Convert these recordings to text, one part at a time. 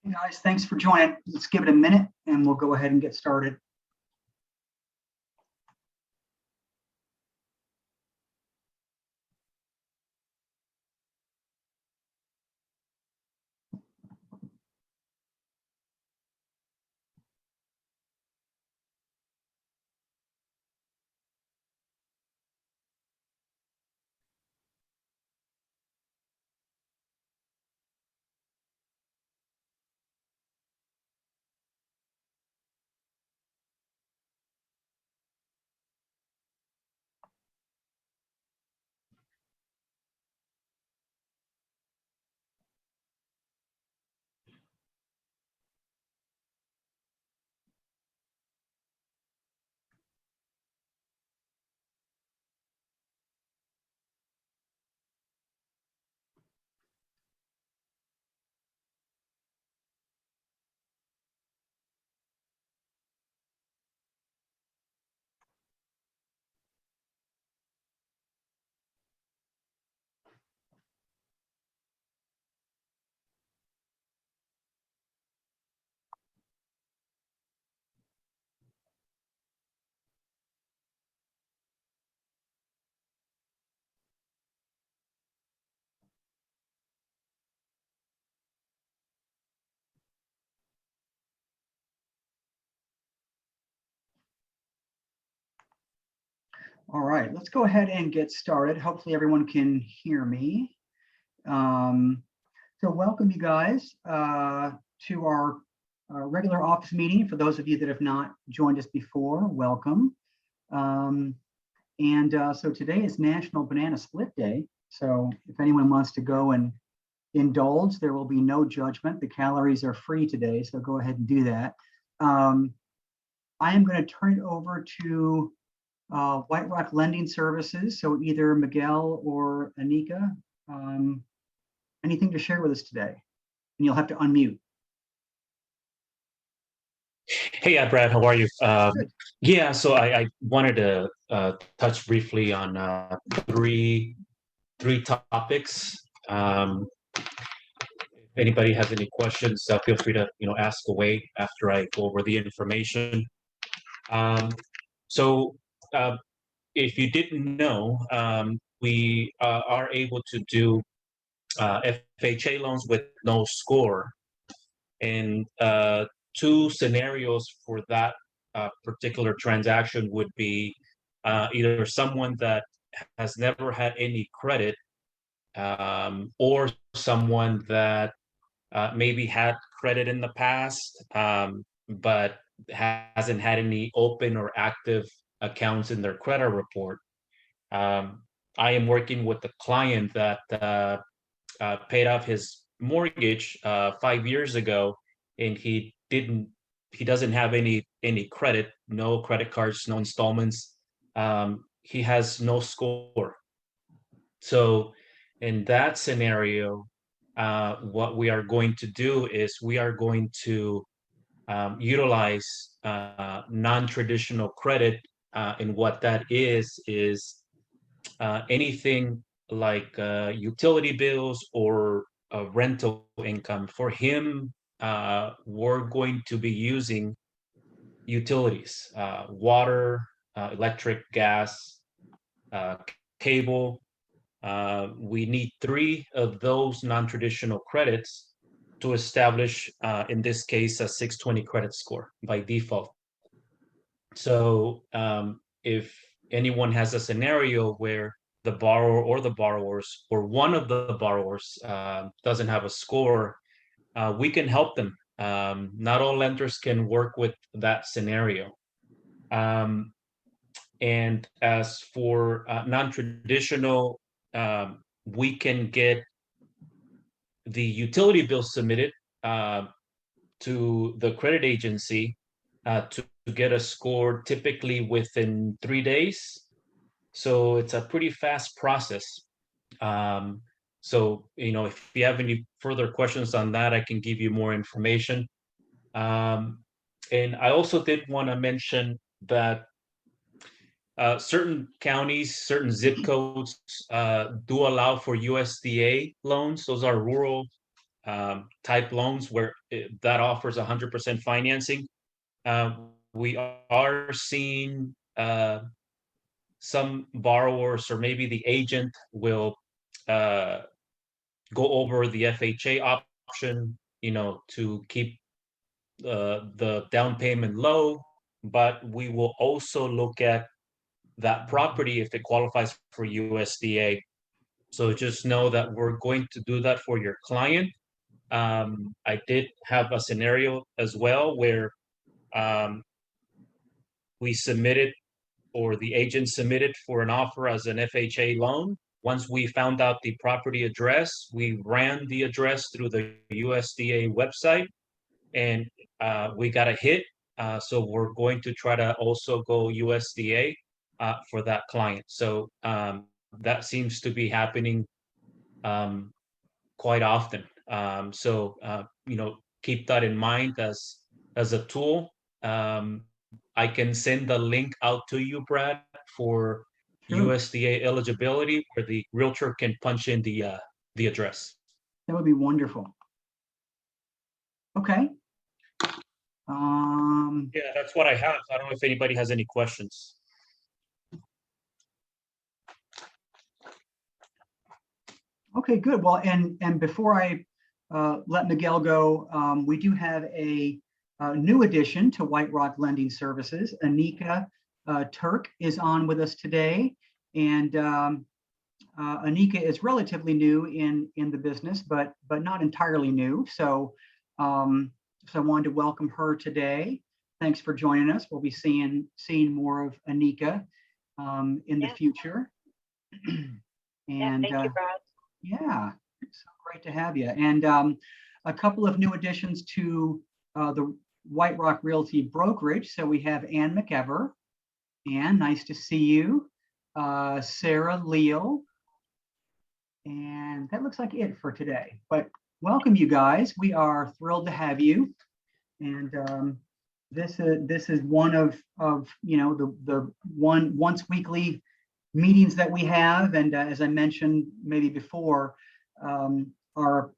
Hey guys, thanks for joining. Let's give it a minute and we'll go ahead and get started. All right, let's go ahead and get started. Hopefully everyone can hear me. So welcome you guys to our regular office meeting. For those of you that have not joined us before, welcome. So today is National Banana Split Day. So if anyone wants to go and indulge, there will be no judgment. The calories are free today, so go ahead and do that. I am going to turn it over to White Rock Lending Services. So either Miguel or Anika, anything to share with us today? And you'll have to unmute. Hey, Brad, how are you? Yeah, so I wanted to touch briefly on three topics. If anybody has any questions, feel free to ask away after I go over the information. So if you didn't know, we are able to do FHA loans with no score, and two scenarios for that particular transaction would be either someone that has never had any credit, or someone that maybe had credit in the past, but hasn't had any open or active accounts in their credit report. I am working with a client that paid off his mortgage 5 years ago, and he doesn't have any credit, no credit cards, no installments. He has no score. So in that scenario, what we are going to do is we are going to utilize non-traditional credit, and what that is anything like utility bills or rental income. For him, we're going to be using utilities, water, electric, gas, cable. We need 3 of those non-traditional credits to establish, in this case, a 620 credit score by default. So if anyone has a scenario where the borrower or the borrowers or one of the borrowers doesn't have a score, we can help them. Not all lenders can work with that scenario. And as for non-traditional, we can get the utility bill submitted to the credit agency to get a score typically within 3 days. So it's a pretty fast process. So, if you have any further questions on that, I can give you more information. And I also did want to mention that certain counties, certain zip codes do allow for USDA loans. Those are rural type loans where that offers 100% financing. We are seeing some borrowers, or maybe the agent will go over the FHA option, to keep the down payment low, but we will also look at that property if it qualifies for USDA. So just know that we're going to do that for your client. I did have a scenario as well where we submitted, or the agent submitted for an offer as an FHA loan. Once we found out the property address, we ran the address through the USDA website, and we got a hit. So we're going to try to also go USDA for that client. So that seems to be happening quite often. So keep that in mind as a tool. I can send the link out to you, Brad, for Sure. USDA eligibility, where the realtor can punch in the address. That would be wonderful. Okay. Yeah, that's what I have. I don't know if anybody has any questions. Okay, good. Well, and before I let Miguel go, we do have a new addition to White Rock Lending Services. Anika Turk is on with us today, and Anika is relatively new in the business, but not entirely new. So so I wanted to welcome her today. Thanks for joining us. We'll be seeing more of Anika in the future. And thank you, Brad. yeah, it's great to have you. And a couple of new additions to the White Rock Realty brokerage. So we have Ann McEver. Ann, nice to see you. Sarah Leal. And that looks like it for today. But welcome, you guys. We are thrilled to have you. And this is one of the once weekly meetings that we have. And as I mentioned maybe before, our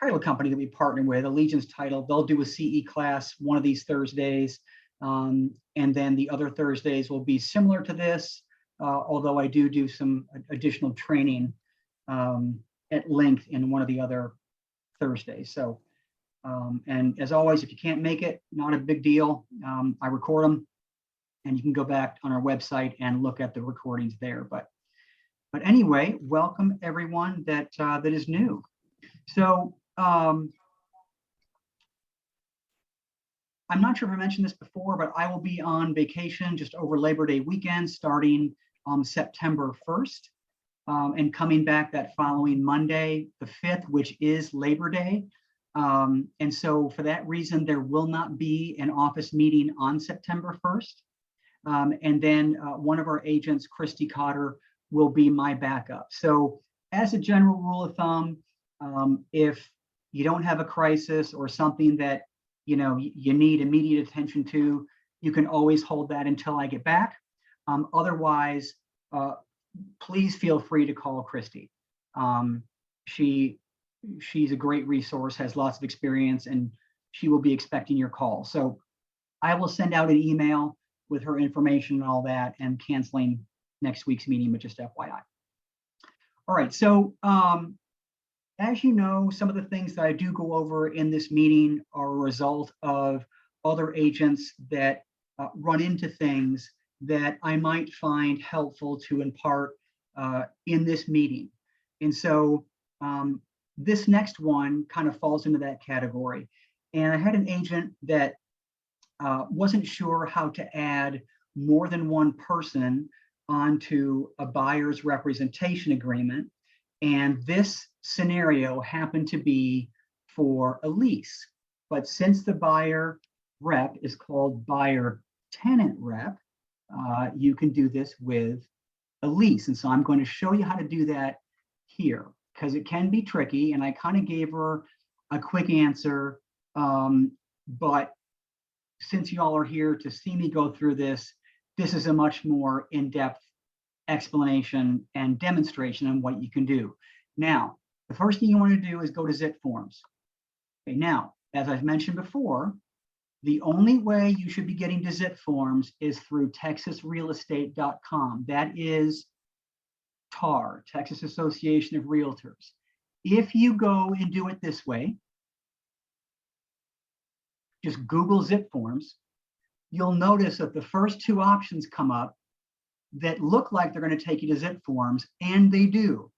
title company that we partner with, Allegiance Title, they'll do a CE class one of these Thursdays. And then the other Thursdays will be similar to this, although I do some additional training at length in one of the other Thursdays. So, and as always, if you can't make it, not a big deal. I record them, and you can go back on our website and look at the recordings there. But anyway, welcome everyone that is new. So I'm not sure if I mentioned this before, but I will be on vacation just over Labor Day weekend, starting on September 1st, and coming back that following Monday, the 5th, which is Labor Day. And so for that reason, there will not be an office meeting on September 1st. And then one of our agents, Christy Cotter, will be my backup. So as a general rule of thumb, if you don't have a crisis or something that you need immediate attention to, you can always hold that until I get back. Otherwise, please feel free to call Christy. She's a great resource, has lots of experience, and she will be expecting your call. So I will send out an email with her information and all that, and canceling next week's meeting, but just FYI. All right, so as you know, some of the things that I do go over in this meeting are a result of other agents that run into things that I might find helpful to impart in this meeting. And so this next one kind of falls into that category. And I had an agent that wasn't sure how to add more than one person onto a buyer's representation agreement. And this scenario happened to be for a lease. But since the buyer rep is called buyer tenant rep, you can do this with a lease. And so I'm going to show you how to do that here, because it can be tricky. And I kind of gave her a quick answer, but since y'all are here to see me go through this, this is a much more in-depth explanation and demonstration on what you can do. Now, the first thing you want to do is go to Zip Forms. Okay, now, as I've mentioned before, the only way you should be getting to zip forms is through texasrealestate.com. That is TAR, Texas Association of Realtors. If you go and do it this way, just Google zip forms, you'll notice that the first two options come up that look like they're going to take you to zip forms, and they do.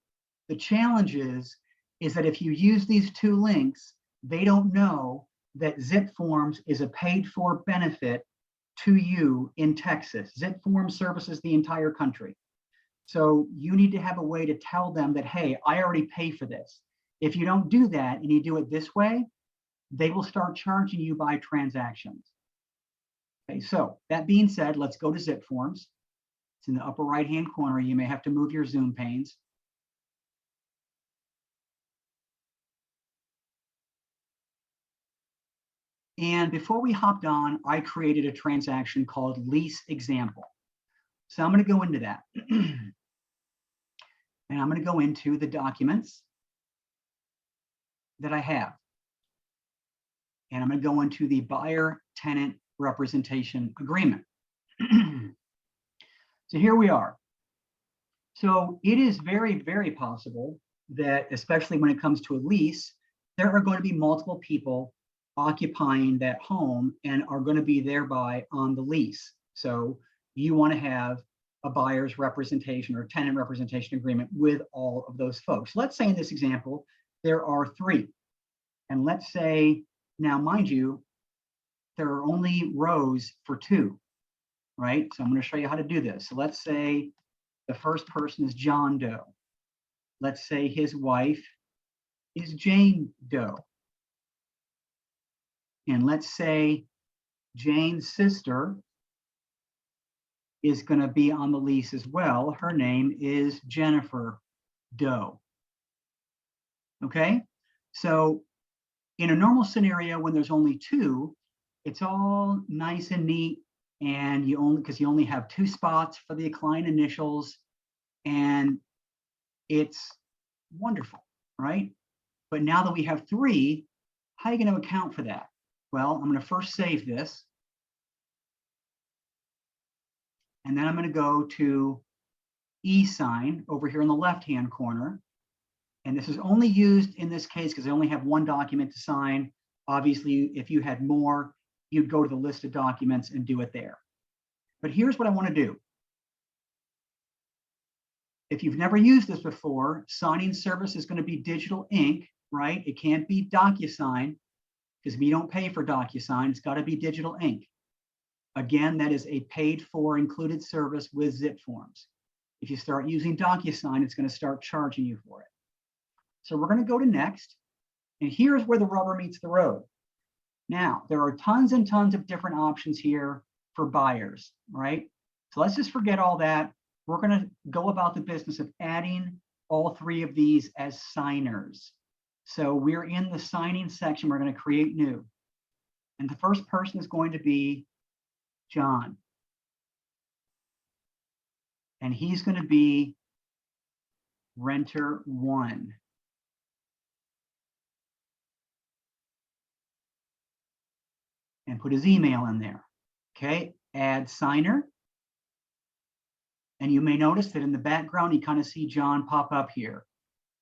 The challenge is that if you use these two links, they don't know that zip forms is a paid for benefit to you in Texas. Zip forms services the entire country. So you need to have a way to tell them that, hey, I already pay for this. If you don't do that and you do it this way, they will start charging you by transactions. Okay, so that being said, let's go to zip forms. It's in the upper right-hand corner. You may have to move your Zoom panes. And before we hopped on, I created a transaction called lease example. So I'm going to go into that. And I'm going to go into the documents that I have. And I'm going to go into the buyer-tenant representation agreement. So here we are. So it is very, very possible that, especially when it comes to a lease, there are going to be multiple people occupying that home and are going to be thereby on the lease. So you want to have a buyer's representation or tenant representation agreement with all of those folks. Let's say in this example, there are 3. And let's say, now mind you, there are only rows for 2, right? So I'm going to show you how to do this. So let's say the first person is John Doe. Let's say his wife is Jane Doe. And let's say Jane's sister is going to be on the lease as well. Her name is Jennifer Doe. Okay, so in a normal scenario, when there's only 2, it's all nice and neat, and you only have 2 spots for the client initials, and it's wonderful, right? But now that we have 3, how are you going to account for that? Well, I'm going to first save this. And then I'm going to go to e-sign over here in the left-hand corner. And this is only used in this case because I only have 1 document to sign. Obviously, if you had more, you'd go to the list of documents and do it there. But here's what I want to do. If you've never used this before, signing service is going to be digital ink, right? It can't be DocuSign because we don't pay for DocuSign. It's got to be digital ink. Again, that is a paid for included service with zip forms. If you start using DocuSign, it's going to start charging you for it. So we're going to go to next. And here's where the rubber meets the road. Now, there are tons and tons of different options here for buyers, right? So let's just forget all that. We're going to go about the business of adding all 3 of these as signers. So we're in the signing section. We're going to create new. And the first person is going to be John. And he's going to be renter 1. And put his email in there. Okay, add signer. And you may notice that in the background, you kind of see John pop up here.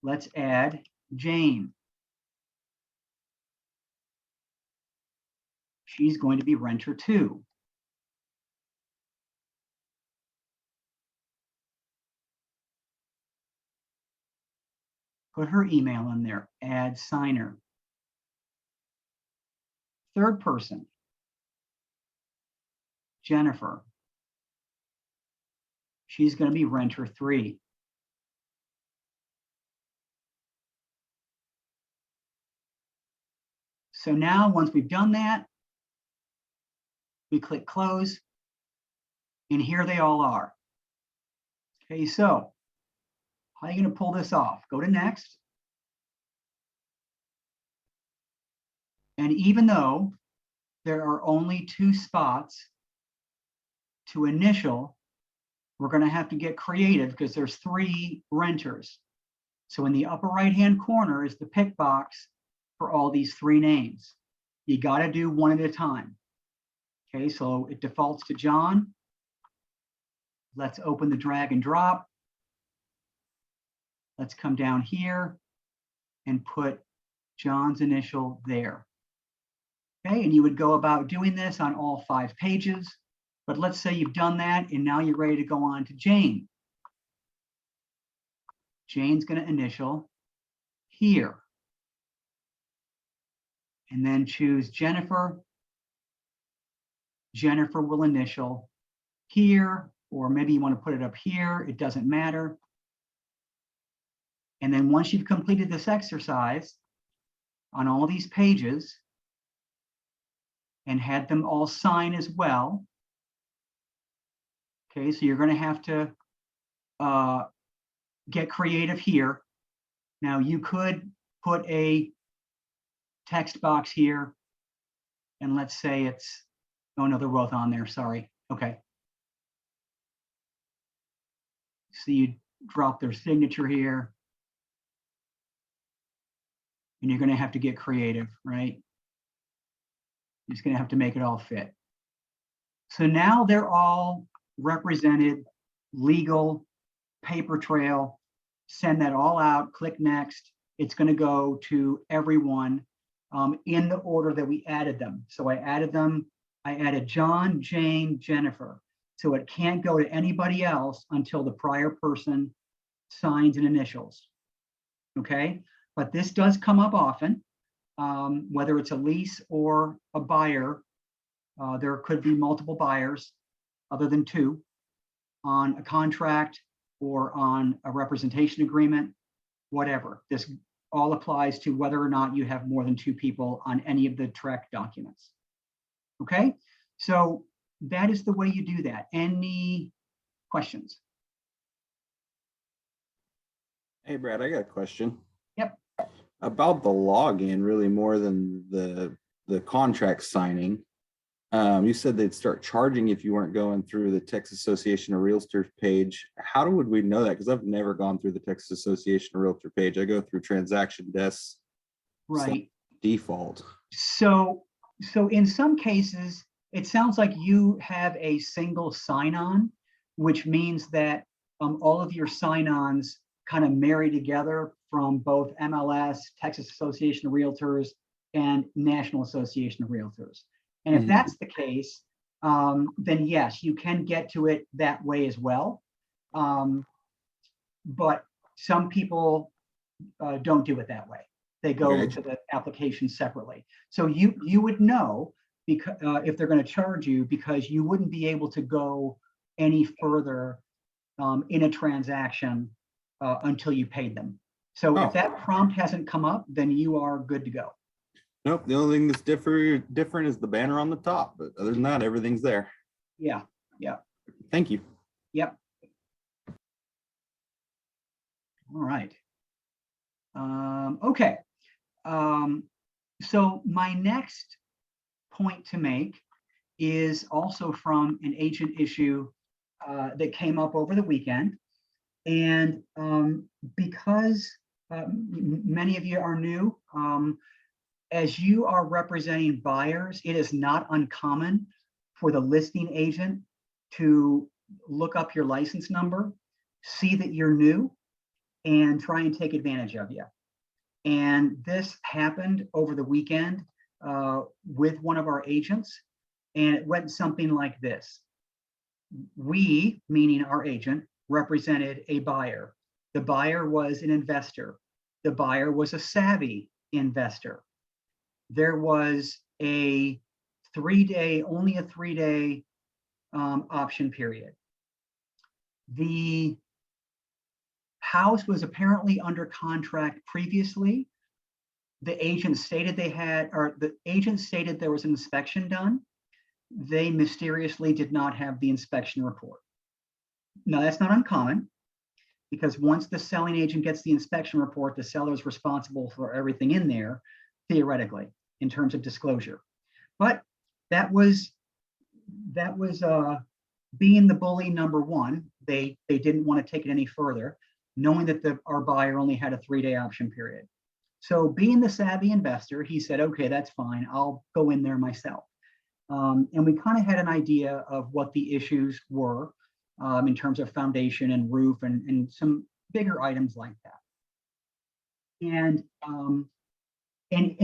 Let's add Jane. She's going to be renter 2. Put her email in there, add signer. Third person, Jennifer. She's going to be renter 3. So now, once we've done that, we click close, and here they all are. Okay, so how are you going to pull this off? Go to next. And even though there are only 2 spots to initial, we're going to have to get creative because there's 3 renters. So in the upper right-hand corner is the pick box for all these three names. You got to do one at a time. Okay, so it defaults to John. Let's open the drag and drop. Let's come down here and put John's initial there. Okay, and you would go about doing this on all 5 pages. But let's say you've done that and now you're ready to go on to Jane. Jane's going to initial here. And then choose Jennifer. Jennifer will initial here, or maybe you want to put it up here. It doesn't matter. And then once you've completed this exercise on all these pages and had them all sign as well, okay, so you're going to have to get creative here. Now you could put a text box here, and let's say it's, oh no, they're both on there, sorry. Okay. So you drop their signature here, and you're going to have to get creative, right? You're just going to have to make it all fit. So now they're all represented, legal, paper trail. Send that all out, click next. It's going to go to everyone in the order that we added them. So I added John, Jane, Jennifer. So it can't go to anybody else until the prior person signs and initials. Okay, but this does come up often, whether it's a lease or a buyer. There could be multiple buyers other than 2 on a contract or on a representation agreement, whatever. This all applies to whether or not you have more than 2 people on any of the track documents. Okay, so that is the way you do that. Any questions? Hey, Brad, I got a question. Yep. About the login, really more than the contract signing. You said they'd start charging if you weren't going through the Texas Association of Realtors page. How would we know that? Because I've never gone through the Texas Association of Realtor page. I go through transaction desks. Right. Default. So in some cases, it sounds like you have a single sign-on, which means that all of your sign-ons kind of marry together from both MLS, Texas Association of Realtors, and National Association of Realtors. And if that's the case, then yes, you can get to it that way as well. But some people don't do it that way. They go to the application separately. So you would know because if they're going to charge you, because you wouldn't be able to go any further in a transaction until you paid them. So if that prompt hasn't come up, then you are good to go. Nope. The only thing that's different is the banner on the top. But other than that, everything's there. Yeah. Yeah. Thank you. Yep. All right. Okay. So my next point to make is also from an agent issue that came up over the weekend. And because many of you are new, as you are representing buyers, it is not uncommon for the listing agent to look up your license number, see that you're new, and try and take advantage of you. And this happened over the weekend with one of our agents, and it went something like this. We, meaning our agent, represented a buyer. The buyer was an investor. The buyer was a savvy investor. There was a 3-day, only a 3-day option period. The house was apparently under contract previously. The agent stated there was an inspection done. They mysteriously did not have the inspection report. Now that's not uncommon, because once the selling agent gets the inspection report, the seller is responsible for everything in there, theoretically, in terms of disclosure. But that was being the bully number one. They didn't want to take it any further, knowing that our buyer only had a 3-day option period. So being the savvy investor, he said, okay, that's fine. I'll go in there myself. And we kind of had an idea of what the issues were in terms of foundation and roof and some bigger items like that. And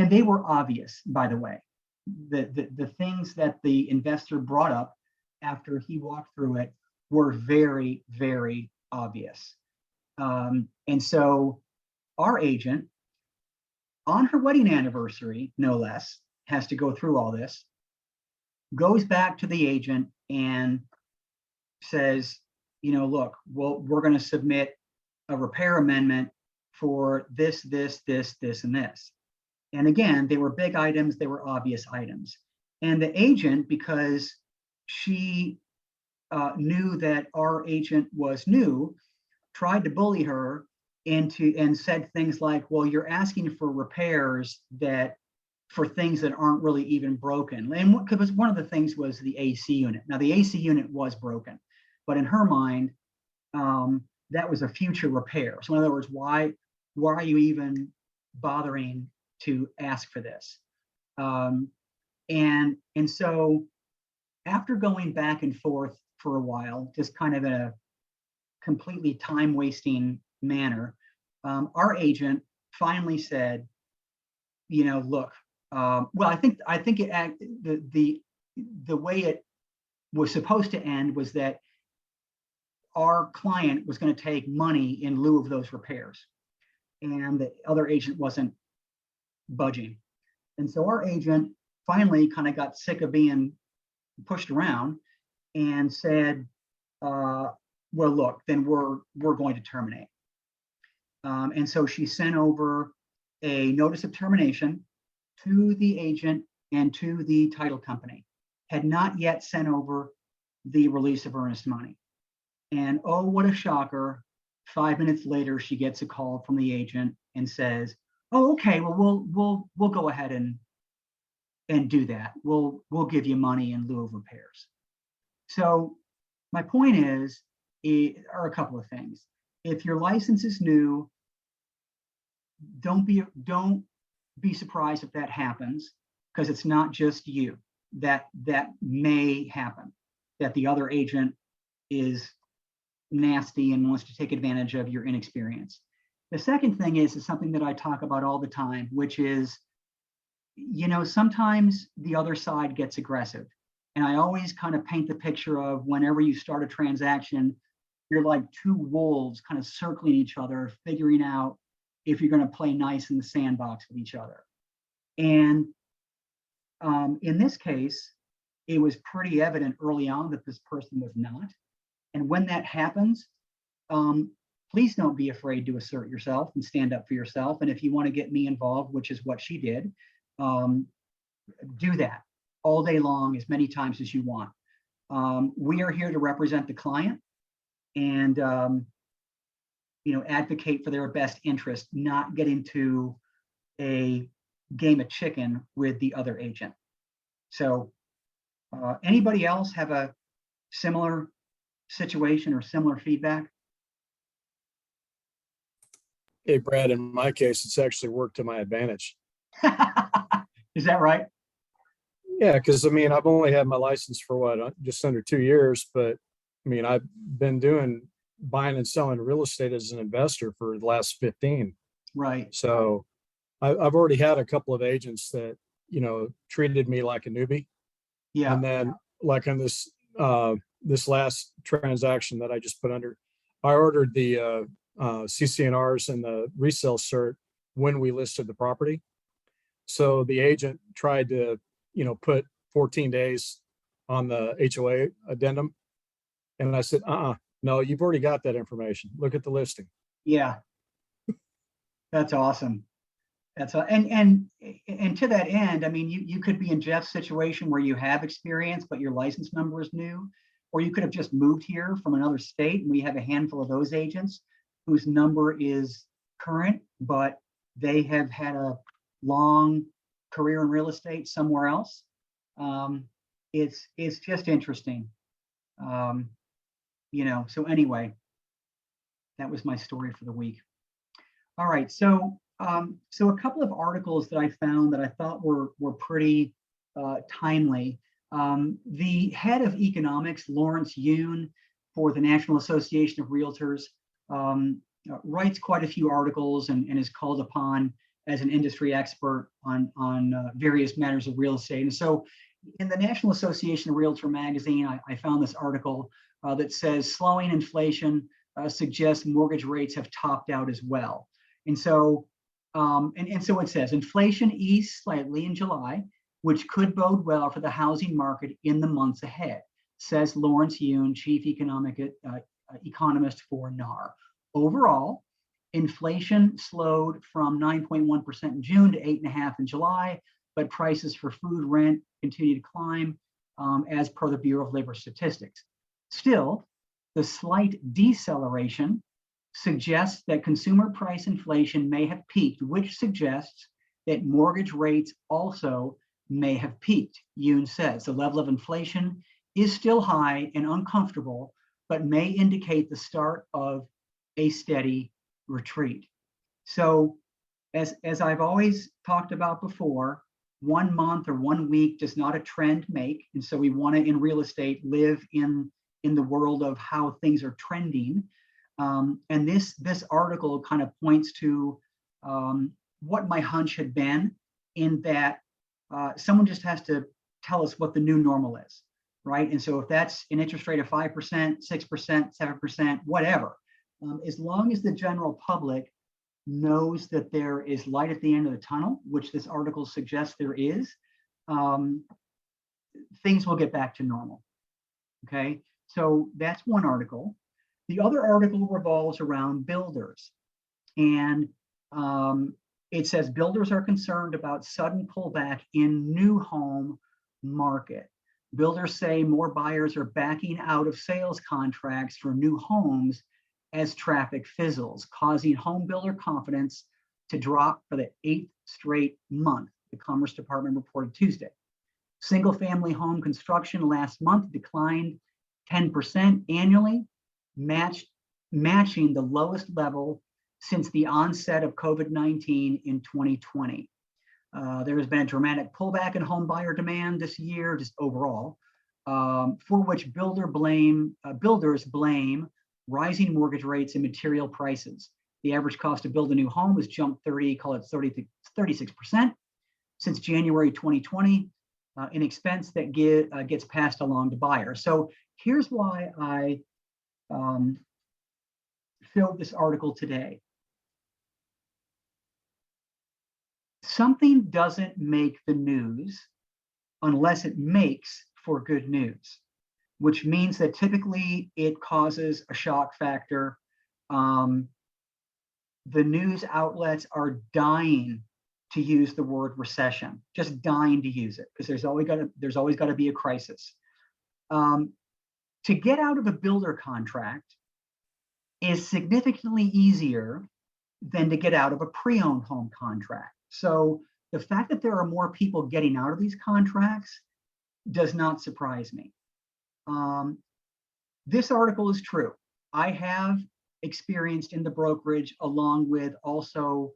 they were obvious, by the way. The things that the investor brought up after he walked through it were very, very obvious. And so our agent, on her wedding anniversary, no less, has to go through all this, goes back to the agent and says, you know, look, well, we're going to submit a repair amendment for this, this, this, this, and this. And again, they were big items, they were obvious items. And the agent, because she knew that our agent was new, tried to bully her into and said things like, well, you're asking for repairs that for things that aren't really even broken. And because one of the things was the AC unit. Now the AC unit was broken, but in her mind, that was a future repair. So in other words, why are you even bothering to ask for this? And so after going back and forth for a while, just kind of in a completely time wasting manner, our agent finally said, you know, look, well, I think the way it was supposed to end was that our client was going to take money in lieu of those repairs, and the other agent wasn't budging. And so our agent finally kind of got sick of being pushed around and said, well, look, then we're going to terminate. And so she sent over a notice of termination to the agent and to the title company, had not yet sent over the release of earnest money. And oh, what a shocker. 5 minutes later, she gets a call from the agent and says, oh, okay, well, we'll go ahead and do that. We'll give you money in lieu of repairs. So my point are a couple of things. If your license is new, don't be surprised if that happens, because it's not just you. That may happen, that the other agent is nasty and wants to take advantage of your inexperience. The second thing is something that I talk about all the time, which is, you know, sometimes the other side gets aggressive. And I always kind of paint the picture of whenever you start a transaction, you're like two wolves kind of circling each other, figuring out if you're going to play nice in the sandbox with each other. And in this case, it was pretty evident early on that this person was not. And when that happens, please don't be afraid to assert yourself and stand up for yourself. And if you want to get me involved, which is what she did, do that all day long, as many times as you want. We are here to represent the client and you know, advocate for their best interest, not get into a game of chicken with the other agent. So anybody else have a similar situation or similar feedback? Hey, Brad, in my case, it's actually worked to my advantage. Is that right? Yeah, because I mean, I've only had my license for what, just under 2 years, but I mean, I've been doing buying and selling real estate as an investor for the last 15. Right. So I've already had a couple of agents that, you know, treated me like a newbie. Yeah. And then like on this, this last transaction that I just put under, I ordered the CC&Rs and the resale cert when we listed the property. So the agent tried to, you know, put 14 days on the HOA addendum. And I said, no, you've already got that information. Look at the listing. Yeah. That's awesome. That's and to that end, I mean, you could be in Jeff's situation where you have experience, but your license number is new, or you could have just moved here from another state. And we have a handful of those agents whose number is current, but they have had a long career in real estate somewhere else. It's just interesting. You know, so anyway, that was my story for the week. All right, so So a couple of articles that I found that I thought were pretty timely. The head of economics, Lawrence Yoon, for the National Association of Realtors, writes quite a few articles and is called upon as an industry expert on various matters of real estate. And so in the National Association of Realtor magazine, I found this article that says slowing inflation suggests mortgage rates have topped out as well. And so so it says inflation eased slightly in July, which could bode well for the housing market in the months ahead, says Lawrence Yoon, chief economist for NAR. Overall, inflation slowed from 9.1% in June to 8.5% in July, but prices for food, rent continue to climb as per the Bureau of Labor Statistics. Still, the slight deceleration suggests that consumer price inflation may have peaked, which suggests that mortgage rates also may have peaked. Yoon says the level of inflation is still high and uncomfortable, but may indicate the start of a steady retreat. So as I've always talked about before, 1 month or 1 week does not a trend make. And so we want to, in real estate, live in the world of how things are trending. And this article kind of points to what my hunch had been, in that someone just has to tell us what the new normal is, right? And so if that's an interest rate of 5%, 6%, 7%, whatever, as long as the general public knows that there is light at the end of the tunnel, which this article suggests there is, things will get back to normal. Okay, so that's one article. The other article revolves around builders, and it says builders are concerned about sudden pullback in new home market. Builders say more buyers are backing out of sales contracts for new homes as traffic fizzles, causing home builder confidence to drop for the 8th straight month, the Commerce Department reported Tuesday. Single family home construction last month declined 10% annually, matching the lowest level since the onset of COVID-19 in 2020. There has been a dramatic pullback in home buyer demand this year, just overall, for which builders blame rising mortgage rates and material prices. The average cost to build a new home has jumped 36% since January 2020, an expense that gets passed along to buyers. So here's why I filled this article today. Something doesn't make the news unless it makes for good news, which means that typically it causes a shock factor. The news outlets are dying to use the word recession, just dying to use it, because there's always got to be a crisis. To get out of a builder contract is significantly easier than to get out of a pre-owned home contract. So the fact that there are more people getting out of these contracts does not surprise me. This article is true. I have experienced in the brokerage, along with also,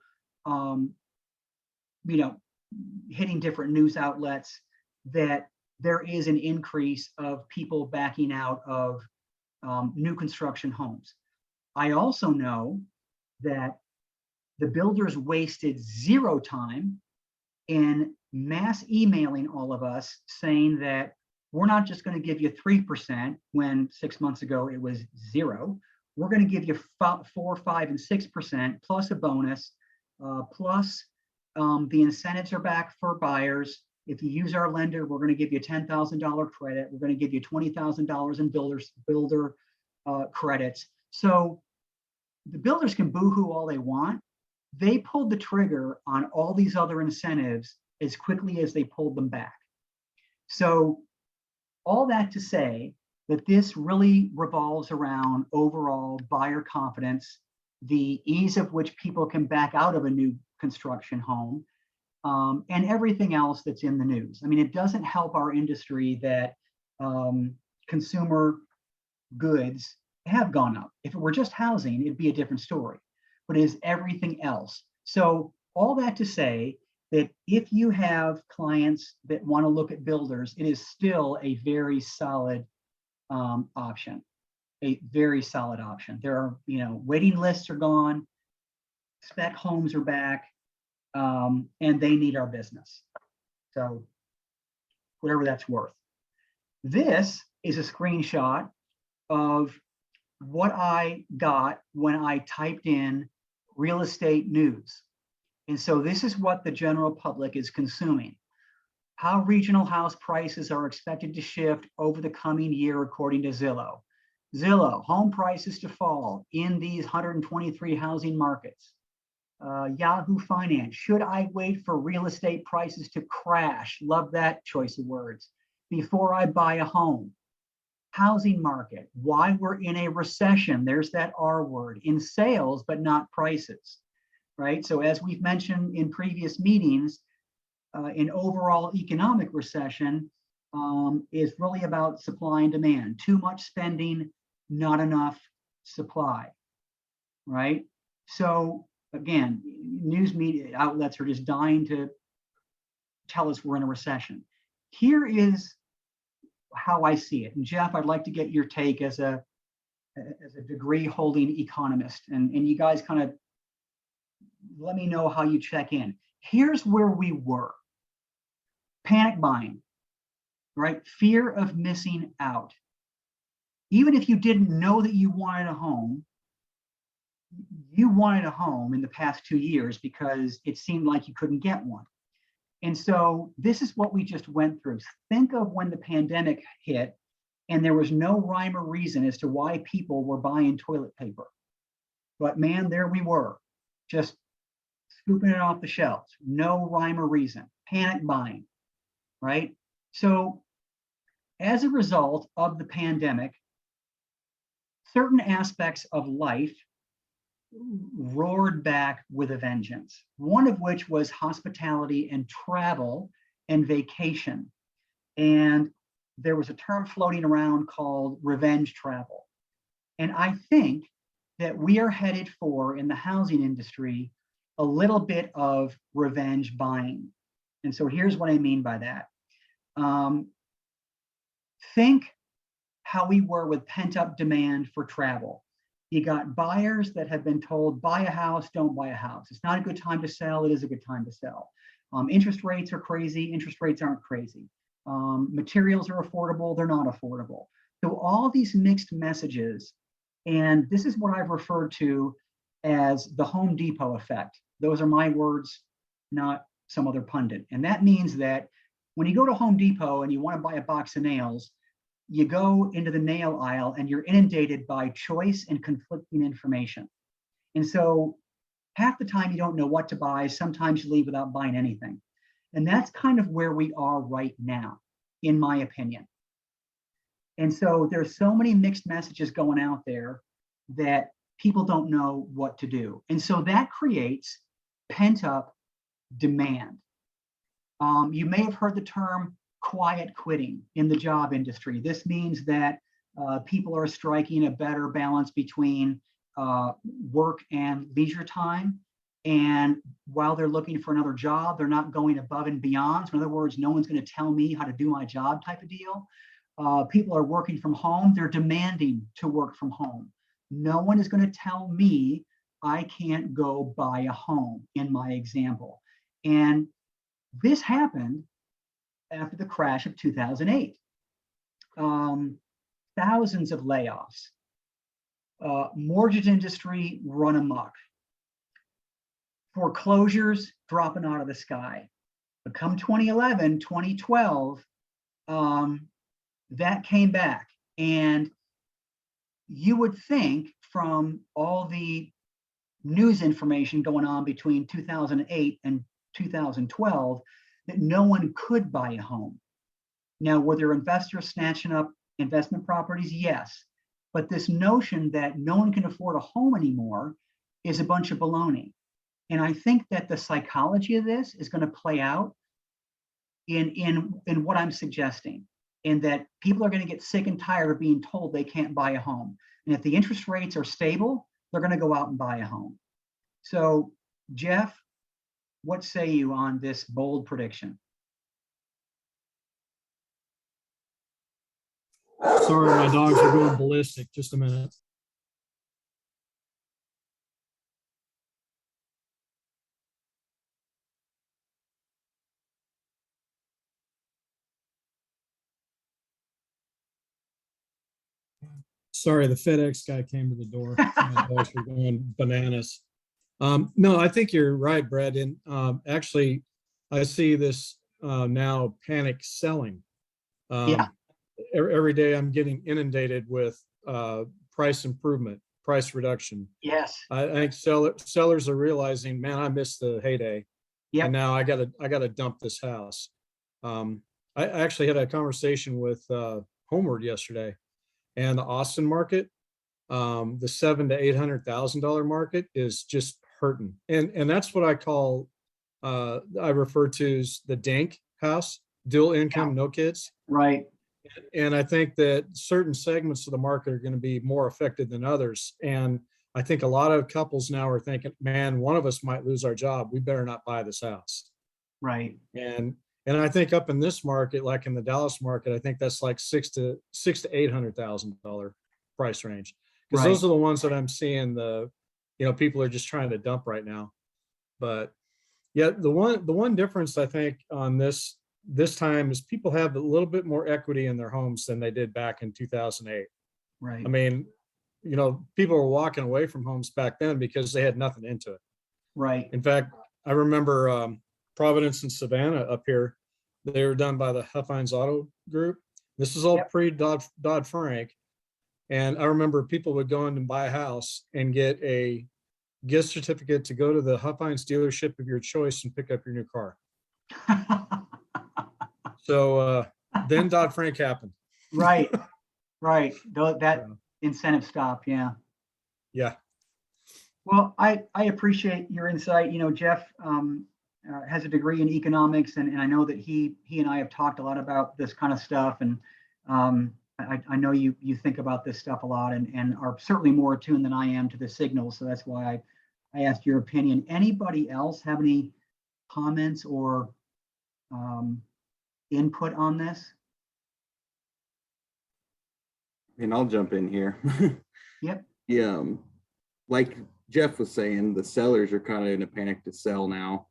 hitting different news outlets, that there is an increase of people backing out of new construction homes. I also know that the builders wasted zero time in mass emailing all of us saying that we're not just going to give you 3% when 6 months ago it was 0. We're going to give you 4, 5, and 6% plus a bonus, plus the incentives are back for buyers. If you use our lender, we're going to give you a $10,000 credit. We're going to give you $20,000 in builder credits. So the builders can boohoo all they want. They pulled the trigger on all these other incentives as quickly as they pulled them back. So all that to say that this really revolves around overall buyer confidence, the ease of which people can back out of a new construction home, and everything else that's in the news. I mean, it doesn't help our industry that consumer goods have gone up. If it were just housing, it'd be a different story. But it is everything else. So all that to say that if you have clients that want to look at builders, it is still a very solid option, a very solid option. There are, waiting lists are gone, spec homes are back, and they need our business. So whatever that's worth. This is a screenshot of what I got when I typed in real estate news. And so this is what the general public is consuming. How regional house prices are expected to shift over the coming year, according to Zillow. Zillow, home prices to fall in these 123 housing markets. Yahoo Finance, should I wait for real estate prices to crash? Love that choice of words. Before I buy a home. Housing market, why we're in a recession. There's that R word, in sales, but not prices, right? So as we've mentioned in previous meetings, an overall economic recession is really about supply and demand. Too much spending, not enough supply, right? So again, news media outlets are just dying to tell us we're in a recession. Here is how I see it. And Jeff, I'd like to get your take as a degree holding economist, and you guys kind of let me know how you check in. Here's where we were. Panic buying, right? Fear of missing out. Even if you didn't know that you wanted a home, you wanted a home in the past 2 years because it seemed like you couldn't get one. And so this is what we just went through. Think of when the pandemic hit and there was no rhyme or reason as to why people were buying toilet paper. But man, there we were, just scooping it off the shelves. No rhyme or reason. Panic buying, right? So as a result of the pandemic, certain aspects of life roared back with a vengeance, one of which was hospitality and travel and vacation. And there was a term floating around called revenge travel. And I think that we are headed for, in the housing industry, a little bit of revenge buying. And so here's what I mean by that. Think how we were with pent-up demand for travel. You got buyers that have been told, buy a house, don't buy a house. It's not a good time to sell. It is a good time to sell. Interest rates are crazy. Interest rates aren't crazy. Materials are affordable. They're not affordable. So all these mixed messages, and this is what I've referred to as the Home Depot effect. Those are my words, not some other pundit. And that means that when you go to Home Depot and you want to buy a box of nails, you go into the nail aisle and you're inundated by choice and conflicting information. And so half the time you don't know what to buy. Sometimes you leave without buying anything. And that's kind of where we are right now, in my opinion. And so there's so many mixed messages going out there that people don't know what to do. And so that creates pent-up demand. You may have heard the term quiet quitting in the job industry. This means that people are striking a better balance between work and leisure time. And while they're looking for another job, they're not going above and beyond. So in other words, no one's going to tell me how to do my job type of deal. People are working from home. They're demanding to work from home. No one is going to tell me I can't go buy a home, in my example. And this happened after the crash of 2008. Thousands of layoffs. Mortgage industry run amok. Foreclosures dropping out of the sky. But come 2011, 2012, that came back. And you would think, from all the news information going on between 2008 and 2012, that no one could buy a home. Now, were there investors snatching up investment properties? Yes. But this notion that no one can afford a home anymore is a bunch of baloney. And I think that the psychology of this is going to play out in what I'm suggesting, in that people are going to get sick and tired of being told they can't buy a home. And if the interest rates are stable, they're going to go out and buy a home. So Jeff, what say you on this bold prediction? Sorry, my dogs are going ballistic. Just a minute. Sorry, the FedEx guy came to the door. My dogs were going bananas. No, I think you're right, Brad. And actually, I see this now panic selling. Yeah. Every day I'm getting inundated with price improvement, price reduction. Yes. I think sellers are realizing, man, I missed the heyday. Yep. And now I gotta dump this house. I actually had a conversation with Homeward yesterday, and the Austin market, the $700,000 to $800,000 market is just hurting, and that's what I call I refer to as the DINK house, dual income, no kids. Right. And I think that certain segments of the market are going to be more affected than others. And I think a lot of couples now are thinking, man, one of us might lose our job. We better not buy this house. Right. And I think up in this market, like in the Dallas market, I think that's like $600,000 to $800,000 price range. Because Right. those are the ones that I'm seeing people are just trying to dump right now. But yeah, the one difference I think on this time is people have a little bit more equity in their homes than they did back in 2008. Right. I mean, people were walking away from homes back then because they had nothing into it. Right. In fact, I remember Providence and Savannah up here, they were done by the Huffines Auto Group. This is all Yep. pre-Dodd-Frank. And I remember people would go in and buy a house and get a gift certificate to go to the Huffines dealership of your choice and pick up your new car. So then Dodd-Frank happened. Right. Right. That Yeah. incentive stopped. Yeah. Yeah. Well, I appreciate your insight. Jeff has a degree in economics, and I know that he and I have talked a lot about this kind of stuff. And I know you think about this stuff a lot and are certainly more attuned than I am to the signals. So that's why I asked your opinion. Anybody else have any comments or input on this? And I'll jump in here. Yep. Yeah. Like Jeff was saying, the sellers are kind of in a panic to sell now.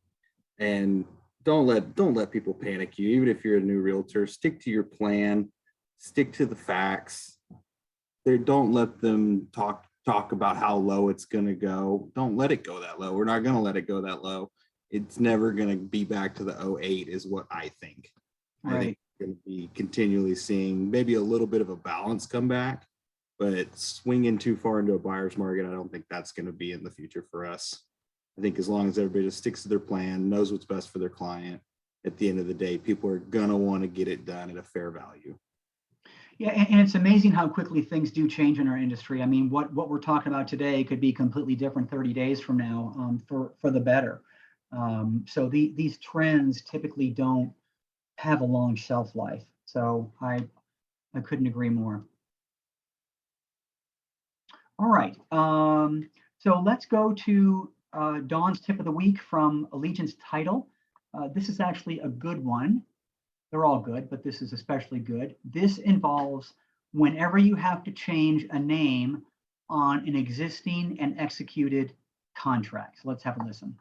And don't let people panic you. Even if you're a new realtor, stick to your plan, stick to the facts. Don't let them talk about how low it's going to go. Don't let it go that low. We're not going to let it go that low. It's never going to be back to the 2008 is what I think. Right. I think we're going to be continually seeing maybe a little bit of a balance come back, but swinging too far into a buyer's market, I don't think that's going to be in the future for us. I think as long as everybody just sticks to their plan, knows what's best for their client, at the end of the day, people are going to want to get it done at a fair value. Yeah, and it's amazing how quickly things do change in our industry. I mean, what we're talking about today could be completely different 30 days from now for the better. So these trends typically don't have a long shelf life. So I couldn't agree more. All right. So let's go to Dawn's tip of the week from Allegiance Title. This is actually a good one. They're all good, but this is especially good. This involves whenever you have to change a name on an existing and executed contract. So let's have a listen.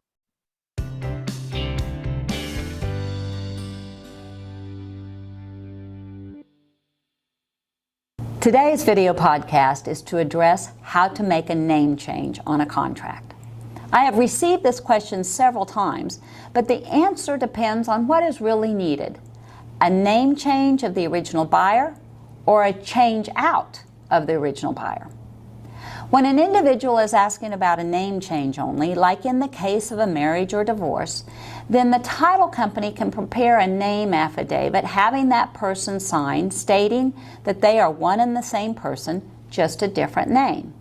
Today's video podcast is to address how to make a name change on a contract. I have received this question several times, but the answer depends on what is really needed. A name change of the original buyer or a change out of the original buyer. When an individual is asking about a name change only, like in the case of a marriage or divorce, then the title company can prepare a name affidavit having that person sign stating that they are one and the same person, just a different name.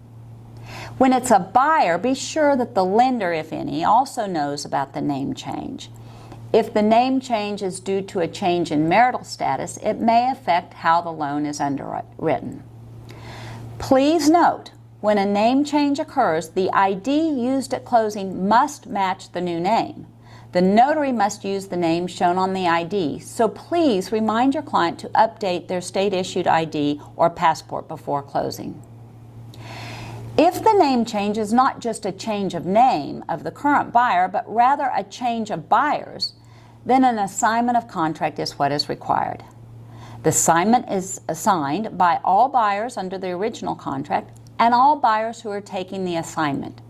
When it's a buyer, be sure that the lender, if any, also knows about the name change. If the name change is due to a change in marital status, it may affect how the loan is underwritten. Please note when a name change occurs, the ID used at closing must match the new name. The notary must use the name shown on the ID, so please remind your client to update their state-issued ID or passport before closing. If the name change is not just a change of name of the current buyer, but rather a change of buyers, then an assignment of contract is what is required. The assignment is assigned by all buyers under the original contract and all buyers who are taking the assignment.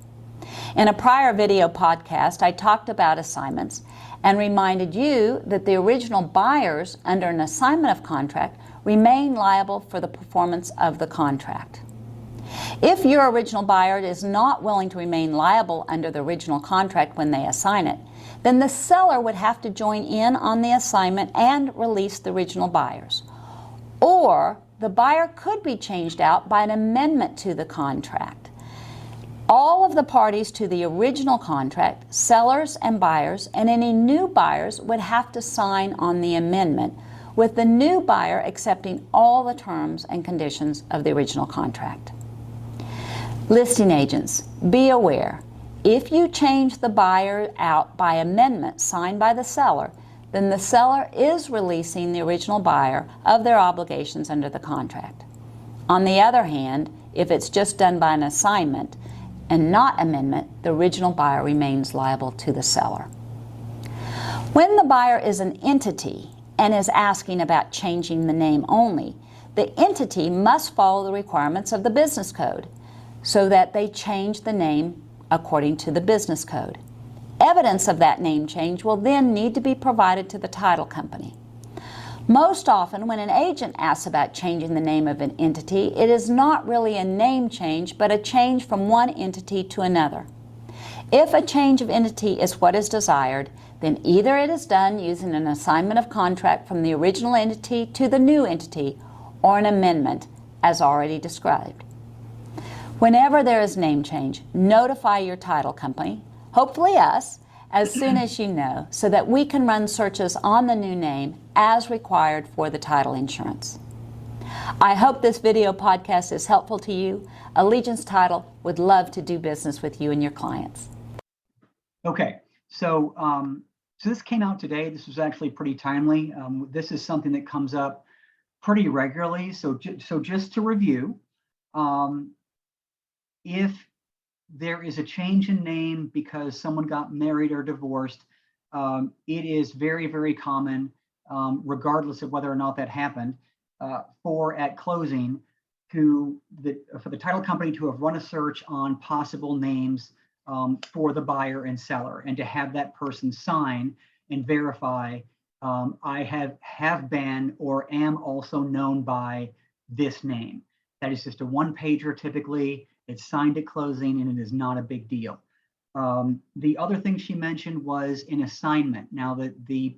In a prior video podcast, I talked about assignments and reminded you that the original buyers under an assignment of contract remain liable for the performance of the contract. If your original buyer is not willing to remain liable under the original contract when they assign it, then the seller would have to join in on the assignment and release the original buyers. Or the buyer could be changed out by an amendment to the contract. All of the parties to the original contract, sellers and buyers, and any new buyers would have to sign on the amendment, with the new buyer accepting all the terms and conditions of the original contract. Listing agents, be aware, if you change the buyer out by amendment signed by the seller, then the seller is releasing the original buyer of their obligations under the contract. On the other hand, if it's just done by an assignment and not amendment, the original buyer remains liable to the seller. When the buyer is an entity and is asking about changing the name only, the entity must follow the requirements of the business code so that they change the name according to the business code. Evidence of that name change will then need to be provided to the title company. Most often, when an agent asks about changing the name of an entity, it is not really a name change, but a change from one entity to another. If a change of entity is what is desired, then either it is done using an assignment of contract from the original entity to the new entity, or an amendment, as already described. Whenever there is name change, notify your title company, hopefully us, as soon as you know, so that we can run searches on the new name as required for the title insurance. I hope this video podcast is helpful to you. Allegiance Title would love to do business with you and your clients. Okay, so this came out today. This was actually pretty timely. This is something that comes up pretty regularly. So just to review, if there is a change in name because someone got married or divorced, it is very, very common, regardless of whether or not that happened, for at closing for the title company to have run a search on possible names for the buyer and seller, and to have that person sign and verify, I have been or am also known by this name. That is just a one-pager typically. It's signed at closing, and it is not a big deal. The other thing she mentioned was an assignment. Now, the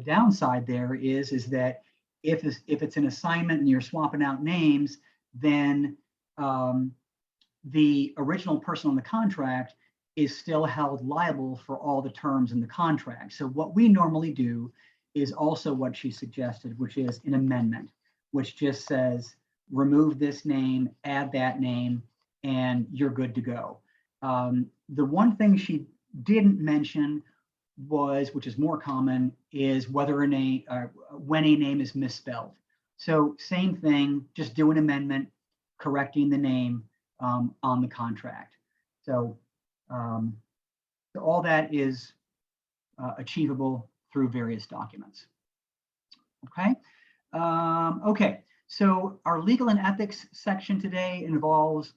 downside there is that if it's an assignment and you're swapping out names, then the original person on the contract is still held liable for all the terms in the contract. So what we normally do is also what she suggested, which is an amendment, which just says, remove this name, add that name, and you're good to go. The one thing she didn't mention was, which is more common, is whether a name, when a name is misspelled. So same thing, just do an amendment, correcting the name on the contract. So all that is achievable through various documents. Okay. Okay. So our legal and ethics section today involves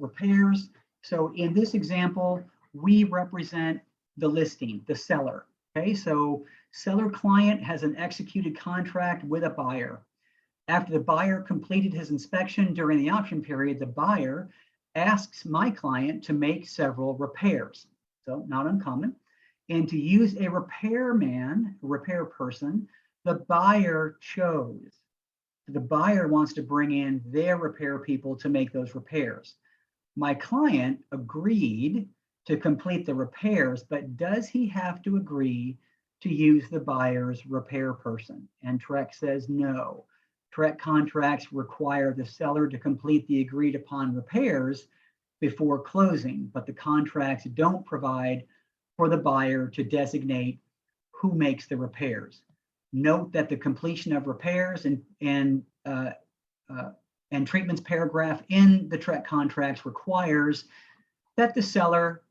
repairs. So in this example, we represent the listing, the seller. Okay, so seller client has an executed contract with a buyer. After the buyer completed his inspection during the option period, the buyer asks my client to make several repairs. So not uncommon. And to use a repair person, the buyer chose. The buyer wants to bring in their repair people to make those repairs. My client agreed to complete the repairs, but does he have to agree to use the buyer's repair person? And Trek says no. Direct contracts require the seller to complete the agreed upon repairs before closing, but the contracts don't provide for the buyer to designate who makes the repairs. Note that the completion of repairs and treatments paragraph in the direct contracts requires that the seller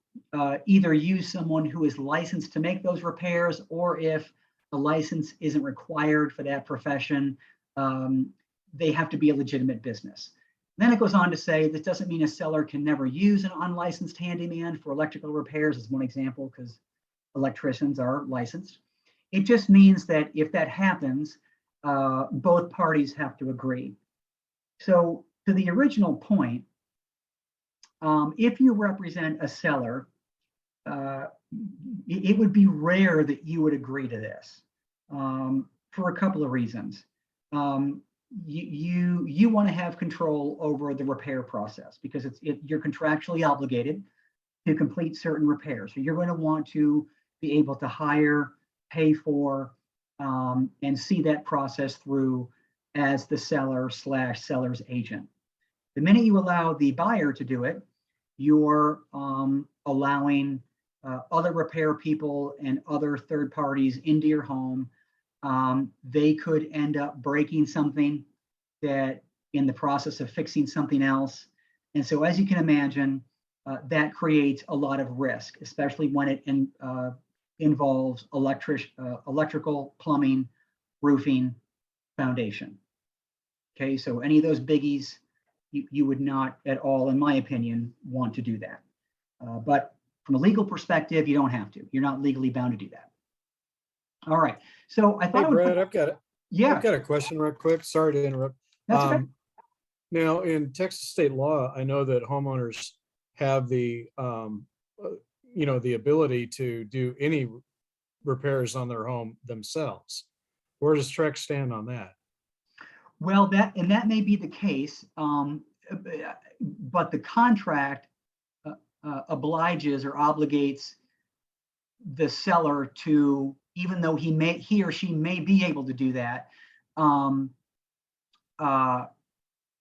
either use someone who is licensed to make those repairs, or if a license isn't required for that profession, they have to be a legitimate business. Then it goes on to say this doesn't mean a seller can never use an unlicensed handyman for electrical repairs, as one example, because electricians are licensed. It just means that if that happens, both parties have to agree. So to the original point, if you represent a seller, it would be rare that you would agree to this for a couple of reasons. You want to have control over the repair process because you're contractually obligated to complete certain repairs. So you're going to want to be able to hire, pay for, and see that process through as the seller/seller's agent. The minute you allow the buyer to do it, you're allowing other repair people and other third parties into your home. They could end up breaking something that in the process of fixing something else. And so as you can imagine, that creates a lot of risk, especially when it involves electrical, plumbing, roofing, foundation. Okay, so any of those biggies, you would not at all, in my opinion, want to do that. But from a legal perspective, you don't have to. You're not legally bound to do that. All right. So I thought, Hey, Brad, I've got yeah, a question real quick. Sorry to interrupt. that's okay. Now, in Texas state law, I know that homeowners have the, the ability to do any repairs on their home themselves. Where does Trex stand on that? Well, that may be the case, but the contract obliges or obligates the seller to, even though he or she may be able to do that,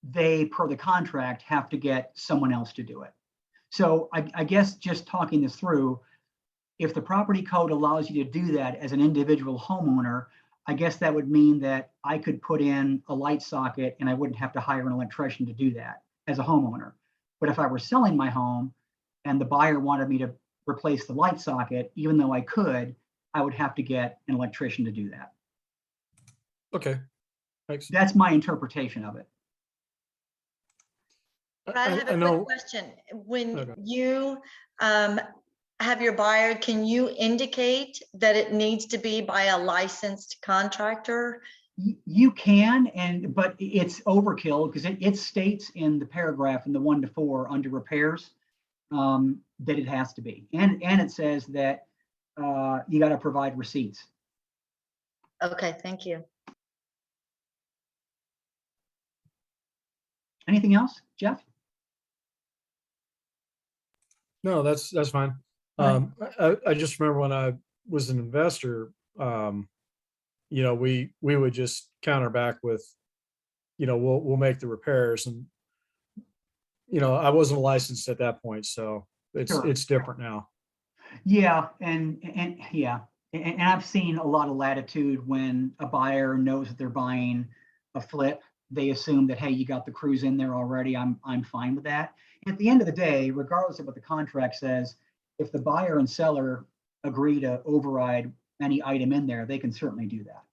they, per the contract, have to get someone else to do it. So I guess just talking this through, if the property code allows you to do that as an individual homeowner, I guess that would mean that I could put in a light socket and I wouldn't have to hire an electrician to do that as a homeowner. But if I were selling my home and the buyer wanted me to replace the light socket, even though I could, I would have to get an electrician to do that. Okay, thanks. That's my interpretation of it. Brad, I have a quick question. When Okay. you have your buyer, can you indicate that it needs to be by a licensed contractor? You can, but it's overkill because it states in the paragraph in the 1 to 4 under repairs that it has to be, and it says that you got to provide receipts. Okay, thank you. Anything else, Jeff? No, that's fine. All I just remember when I was an investor, we would just counter back with, we'll make the repairs, and I wasn't licensed at that point, so Sure. it's different now. Yeah, and I've seen a lot of latitude when a buyer knows that they're buying a flip. They assume that, hey, you got the crews in there already. I'm fine with that. At the end of the day, regardless of what the contract says, if the buyer and seller agree to override any item in there, they can certainly do that.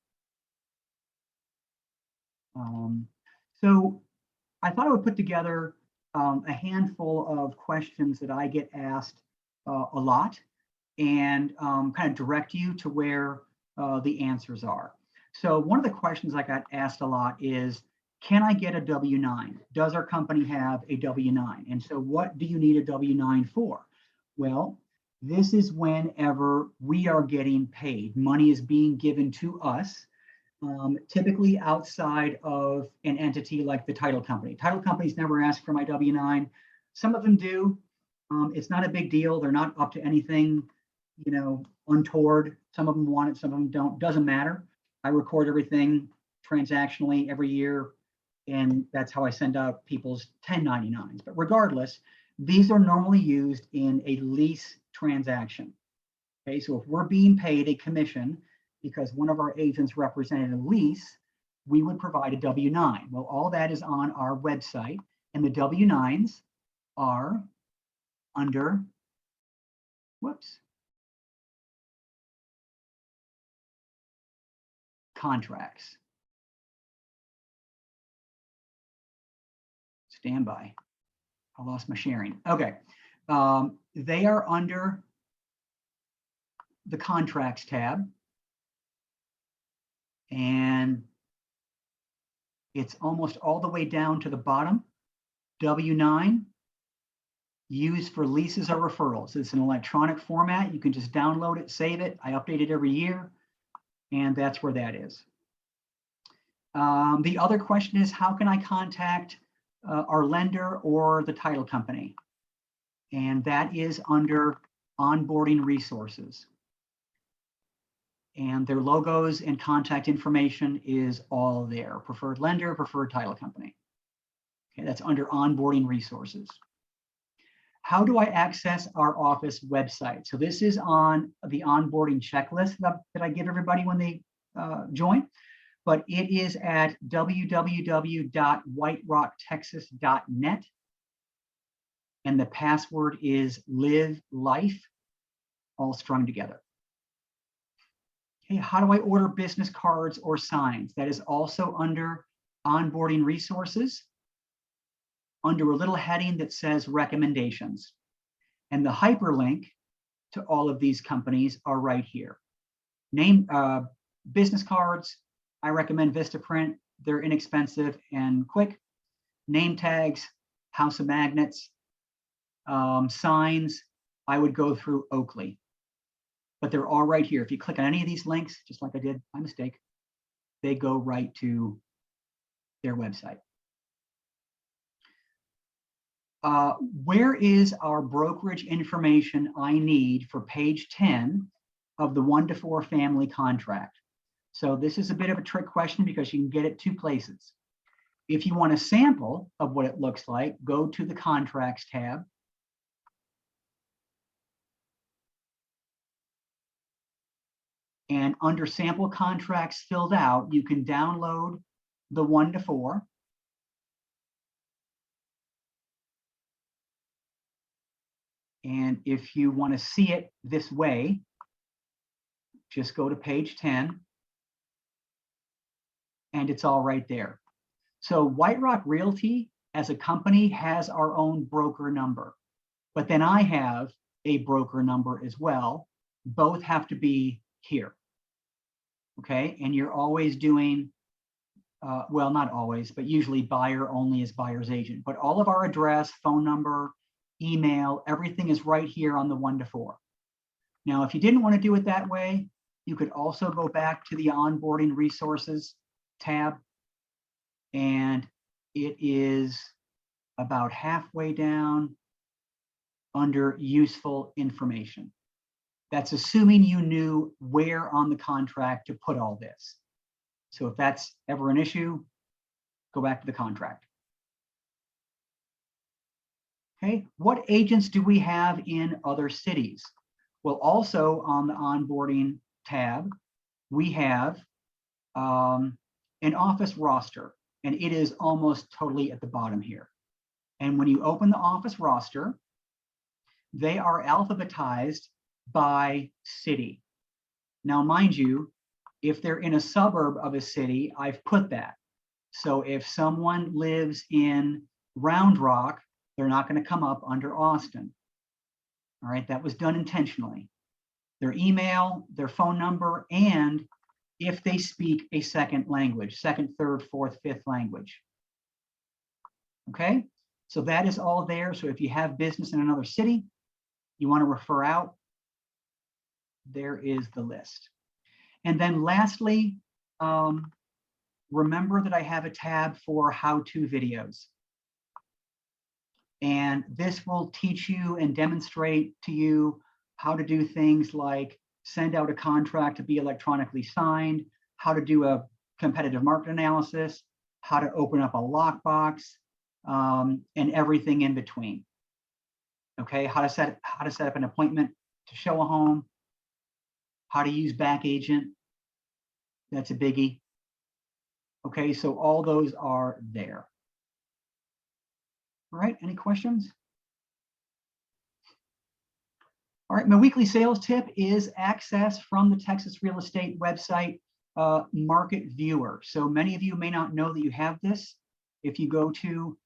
So I thought I would put together a handful of questions that I get asked a lot, and kind of direct you to where the answers are. So one of the questions I got asked a lot is, can I get a W-9? Does our company have a W-9? And so what do you need a W-9 for? Well, this is whenever we are getting paid. Money is being given to us, typically outside of an entity like the title company. Title companies never ask for my W-9. Some of them do. It's not a big deal. They're not up to anything, untoward. Some of them want it, some of them don't. Doesn't matter. I record everything. transactionally every year, and that's how I send out people's 1099s. But regardless, these are normally used in a lease transaction. Okay, so if we're being paid a commission because one of our agents represented a lease, we would provide a W-9. Well, all that is on our website, and the W-9s are under, contracts. Stand by. I lost my sharing. Okay. They are under the contracts tab. And it's almost all the way down to the bottom. W-9, used for leases or referrals. It's an electronic format. You can just download it, save it. I update it every year, and that's where that is. The other question is, how can I contact our lender or the title company? And that is under onboarding resources. And their logos and contact information is all there. Preferred lender, preferred title company. Okay, that's under onboarding resources. How do I access our office website? So this is on the onboarding checklist that I give everybody when they join, but it is at www.whiterocktexas.net. And the password is live life, all strung together. Okay, how do I order business cards or signs? That is also under onboarding resources, under a little heading that says recommendations. And the hyperlink to all of these companies are right here. Name business cards, I recommend Vistaprint. They're inexpensive and quick. Name tags, House of Magnets. Signs, I would go through Oakley. But they're all right here. If you click on any of these links, just like I did by mistake, they go right to their website. Where is our brokerage information I need for page 10 of the 1-to-4 family contract? So this is a bit of a trick question because you can get it 2 places. If you want a sample of what it looks like, go to the contracts tab. And under sample contracts filled out, you can download the 1-to-4. And if you want to see it this way, just go to page 10. And it's all right there. So White Rock Realty as a company has our own broker number. But then I have a broker number as well. Both have to be here. Okay, and you're always doing, well, not always, but usually buyer only as buyer's agent. But all of our address, phone number, email, everything is right here on the 1-to-4. Now, if you didn't want to do it that way, you could also go back to the onboarding resources tab, and it is about halfway down under useful information. That's assuming you knew where on the contract to put all this. So if that's ever an issue, go back to the contract. Okay, what agents do we have in other cities? Well, also on the onboarding tab, we have an office roster, and it is almost totally at the bottom here. And when you open the office roster, they are alphabetized by city. Now, mind you, if they're in a suburb of a city, I've put that. So if someone lives in Round Rock, they're not going to come up under Austin. All right, that was done intentionally. Their email, their phone number, and if they speak a second language, second, third, fourth, fifth language. Okay, so that is all there. So if you have business in another city, you want to refer out, there is the list. And then lastly, remember that I have a tab for how-to videos. And this will teach you and demonstrate to you how to do things like send out a contract to be electronically signed, how to do a competitive market analysis, how to open up a lockbox, and everything in between. Okay, how to set up an appointment to show a home, how to use back agent. That's a biggie. Okay, so all those are there. All right, any questions? All right, my weekly sales tip is access from the Texas Real Estate website, Market Viewer. So many of you may not know that you have this. If you go to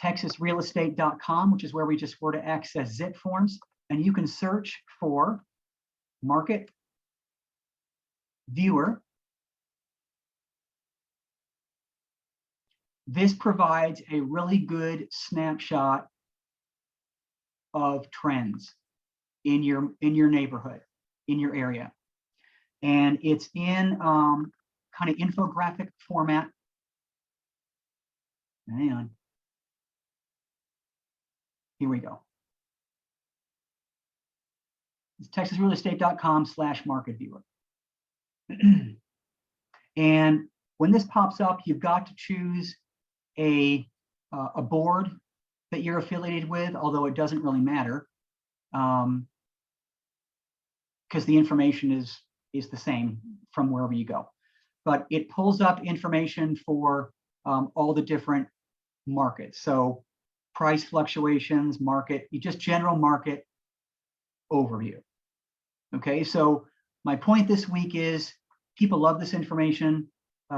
texasrealestate.com, which is where we just were to access zip forms, and you can search for Market Viewer. This provides a really good snapshot of trends in your neighborhood, in your area. And it's in kind of infographic format. Hang on. Here we go. It's texasrealestate.com/market viewer. And when this pops up, you've got to choose a board that you're affiliated with, although it doesn't really matter, because the information is the same from wherever you go. But it pulls up information for all the different markets. So price fluctuations, market, just general market overview. Okay, so my point this week is people love this information.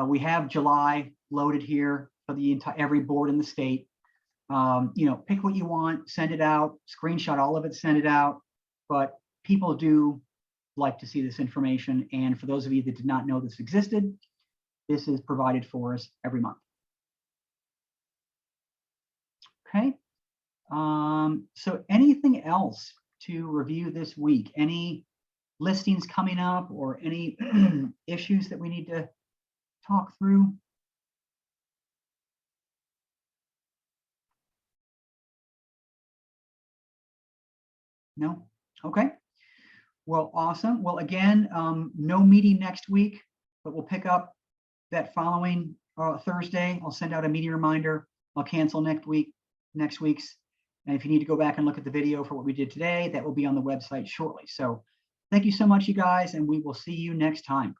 We have July loaded here for the entire every board in the state. You know, pick what you want, send it out, screenshot all of it, send it out. But people do like to see this information. And for those of you that did not know this existed, this is provided for us every month. Okay. So anything else to review this week? Any listings coming up or any issues that we need to talk through? No? Okay. Well, awesome. Well, again, no meeting next week, but we'll pick up that following Thursday. I'll send out a meeting reminder. I'll cancel next week's. And if you need to go back and look at the video for what we did today, that will be on the website shortly. So thank you so much, you guys, and we will see you next time.